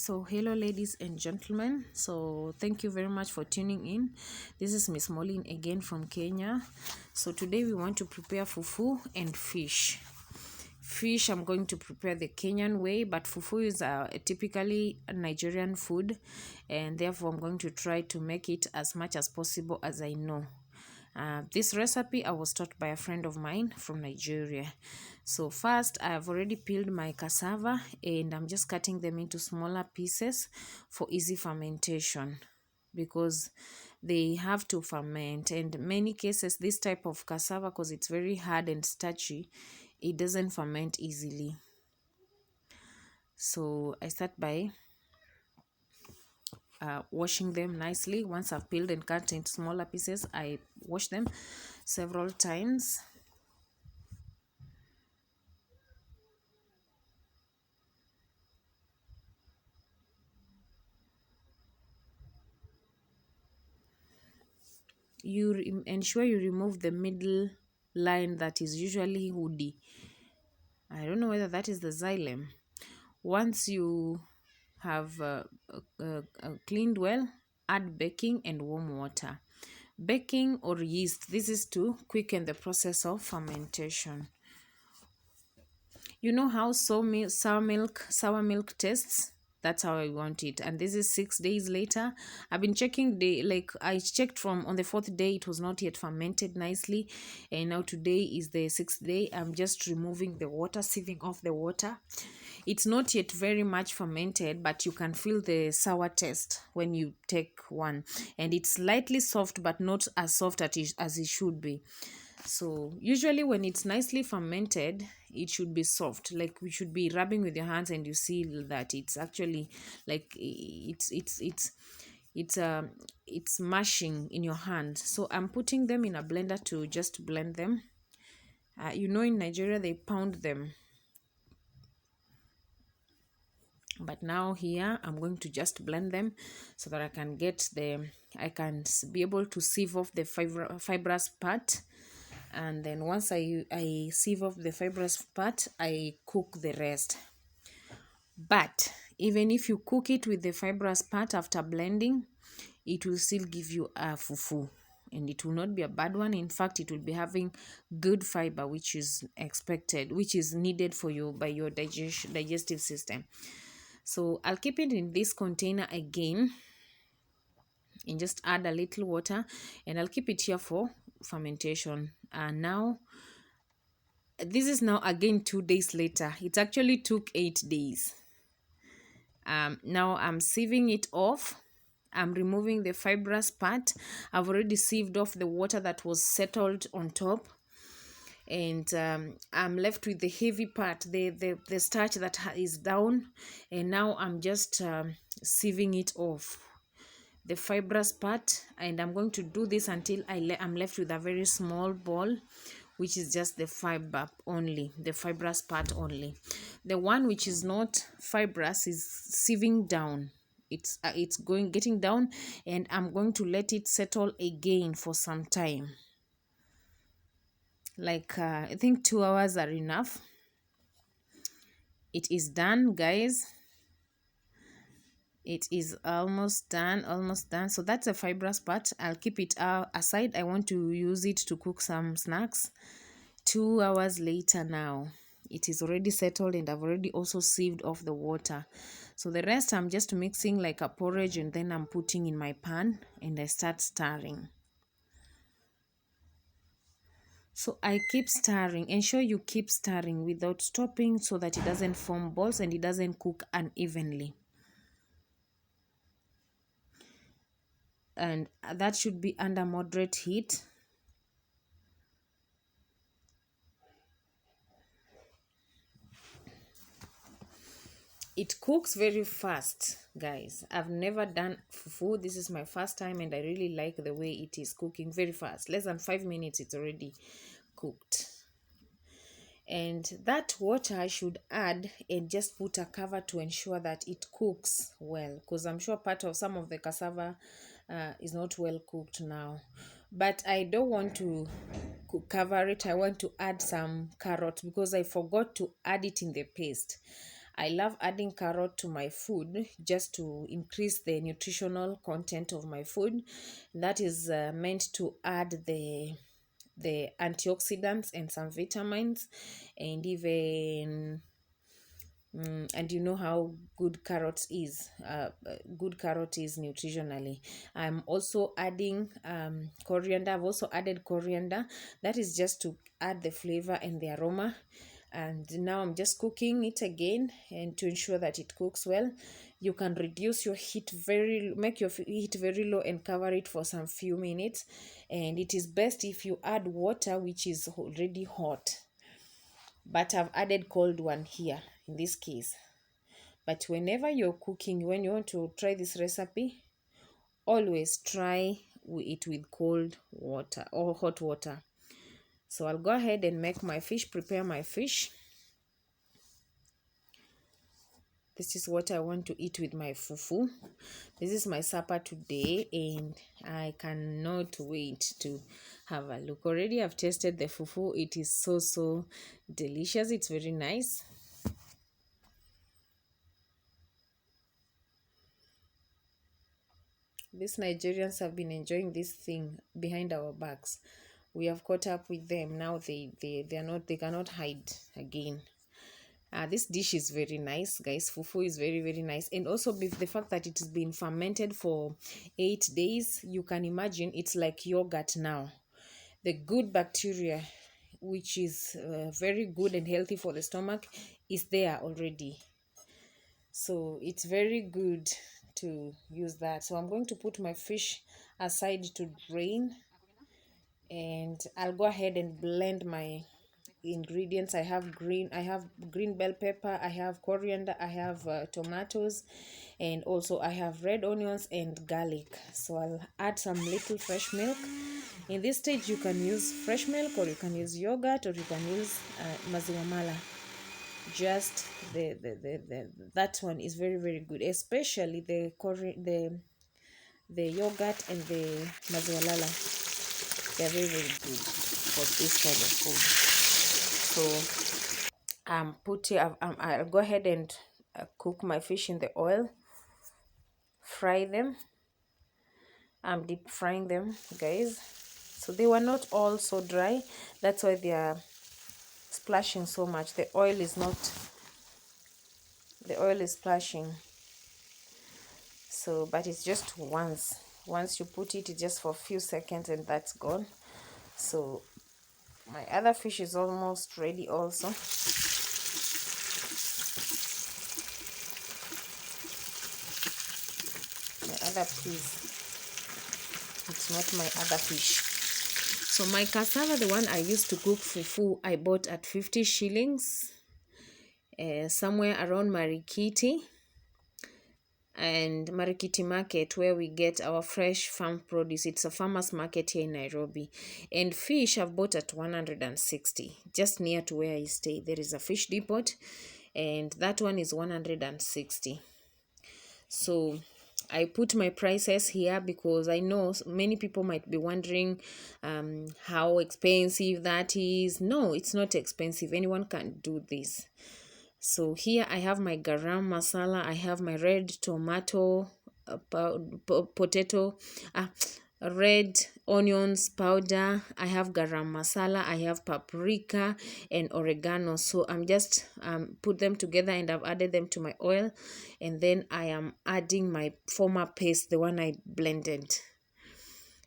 So hello ladies and gentlemen, so thank you very much for tuning in. This is Miss Molin again from Kenya. So today we want to prepare fufu and fish. I'm going to prepare the Kenyan way, but fufu is a typically a Nigerian food, and therefore I'm going to try to make it as much as possible as I know. This recipe I was taught by a friend of mine from Nigeria. So first, I have already peeled my cassava and I'm just cutting them into smaller pieces for easy fermentation because they have to ferment. And in many cases, this type of cassava, because it's very hard and starchy, it doesn't ferment easily. So I start by washing them nicely. Once I've peeled and cut into smaller pieces, I wash them several times. You ensure you remove the middle line that is usually woody. I don't know whether that is the xylem. Once you have cleaned well, add baking and warm water. Baking or yeast, this is to quicken the process of fermentation. You know how sour milk tastes? That's how I want it. And this is 6 days later. I've been checking I checked from on the 4th day, it was not yet fermented nicely. And now today is the 6th day. I'm just removing the water, sieving off the water. It's not yet very much fermented, but you can feel the sour taste when you take one. And it's slightly soft, but not as soft as it should be. So usually when it's nicely fermented, it should be soft. Like we should be rubbing with your hands and you see that it's actually like it's mashing in your hand. So I'm putting them in a blender to just blend them. In Nigeria they pound them, but now here I'm going to just blend them so that I can be able to sieve off the fibrous part. And then once I sieve off the fibrous part, I cook the rest. But even if you cook it with the fibrous part after blending, it will still give you a fufu, and it will not be a bad one. In fact, it will be having good fiber, which is expected, which is needed for you by your digestive system. So I'll keep it in this container again and just add a little water, and I'll keep it here for fermentation. And now this is now again 2 days later. It actually took 8 days. Now I'm sieving it off. I'm removing the fibrous part. I've already sieved off the water that was settled on top, and I'm left with the heavy part, the starch that is down. And now I'm just sieving it off, the fibrous part, and I'm going to do this until I'm left with a very small ball, which is just the fiber only, the fibrous part only. The one which is not fibrous is sieving down. It's getting down, and I'm going to let it settle again for some time. I think 2 hours are enough. It is done, guys. It is almost done. So that's the fibrous part. I'll keep it aside. I want to use it to cook some snacks. 2 hours later now, it is already settled, and I've already also sieved off the water. So the rest I'm just mixing like a porridge, and then I'm putting in my pan and I start stirring. So I keep stirring. Ensure you keep stirring without stopping so that it doesn't form balls and it doesn't cook unevenly. And that should be under moderate heat. It cooks very fast, guys. I've never done fufu. This is my first time, and I really like the way it is cooking very fast. Less than 5 minutes, it's already cooked. And that water I should add and just put a cover to ensure that it cooks well, because I'm sure some of the cassava is not well cooked now. But I don't want to cover it. I want to add some carrot because I forgot to add it in the paste. I love adding carrot to my food just to increase the nutritional content of my food. That is meant to add the antioxidants and some vitamins, and even and you know how good carrot is nutritionally. I'm also adding coriander. I've also added coriander. That is just to add the flavor and the aroma. And now I'm just cooking it again, and to ensure that it cooks well. You can reduce your heat make your heat very low and cover it for some few minutes. And it is best if you add water which is already hot, but I've added cold one here in this case. But whenever you're cooking, when you want to try this recipe, always try it with cold water or hot water. So I'll go ahead and make my fish, prepare my fish. This is what I want to eat with my fufu. This is my supper today, and I cannot wait to have a look. Already I've tasted the fufu. It is so delicious. It's very nice. These Nigerians have been enjoying this thing behind our backs. We have caught up with them. Now they cannot hide again. This dish is very nice, guys. Fufu is very nice, and also the fact that it has been fermented for 8 days, you can imagine it's like yogurt now. The good bacteria, which is very good and healthy for the stomach, is there already. So it's very good to use that. So I'm going to put my fish aside to drain, and I'll go ahead and blend my ingredients. I have green bell pepper, I have coriander, I have tomatoes, and also I have red onions and garlic. So I'll add some little fresh milk. In this stage you can use fresh milk, or you can use yogurt, or you can use maziwa mala. Just that one is very good, especially the yogurt and the maziwa lala. They are very good for this kind of food. So I'll go ahead and cook my fish in the oil, fry them. I'm deep frying them, guys. So they were not all so dry, that's why they are splashing so much. The oil is splashing. So but it's just once you put it, it's just for a few seconds and that's gone. So my other fish is almost ready also. My other piece, it's not my other fish. So my cassava, the one I used to cook fufu, I bought at 50 shillings somewhere around Marikiti and Marikiti Market, where we get our fresh farm produce. It's a farmers market here in Nairobi. And fish I've bought at 160, just near to where I stay. There is a fish depot, and that one is 160. So I put my prices here because I know many people might be wondering how expensive that is. No, it's not expensive. Anyone can do this. So here I have my garam masala, I have my red tomato, red onions powder, I have garam masala, I have paprika and oregano. So I'm just put them together, and I've added them to my oil, and then I am adding my former paste, the one I blended.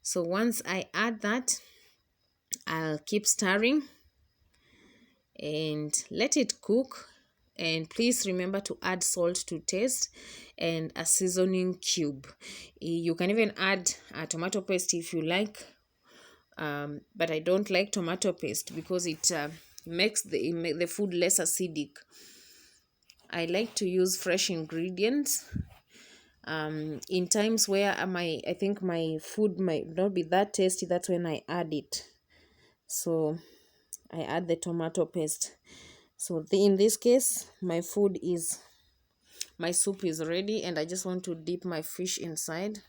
So once I add that, I'll keep stirring and let it cook. And please remember to add salt to taste and a seasoning cube. You can even add a tomato paste if you like, but I don't like tomato paste because it makes the food less acidic. I like to use fresh ingredients. In times where I think my food might not be that tasty, that's when I add it. So I add the tomato paste. So in this case, my soup is ready, and I just want to dip my fish inside.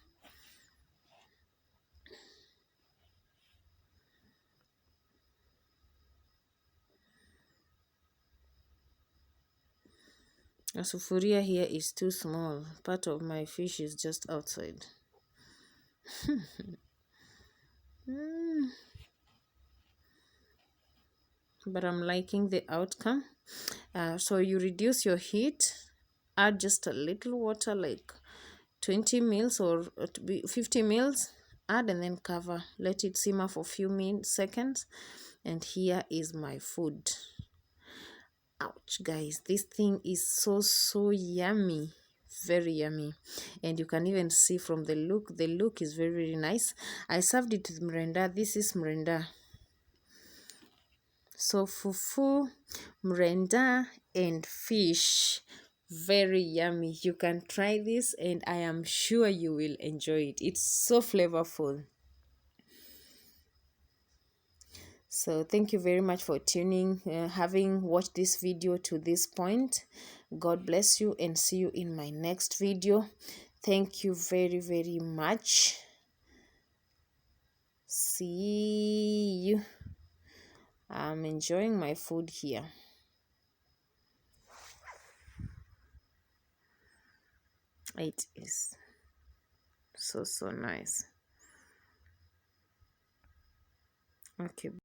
sufuria here is too small. Part of my fish is just outside. But I'm liking the outcome. So you reduce your heat, add just a little water, like 20 mils or 50 mils, add and then cover. Let it simmer for a few seconds. And here is my food. Ouch, guys, this thing is so yummy, very yummy. And you can even see from the look is very nice. I served it with mrenda. This is mrenda. So fufu, mrenda and fish, very yummy. You can try this and I am sure you will enjoy it. It's so flavorful. So thank you very much for tuning, having watched this video to this point. God bless you and see you in my next video. Thank you very much. See you. I'm enjoying my food here. It is so nice. Okay.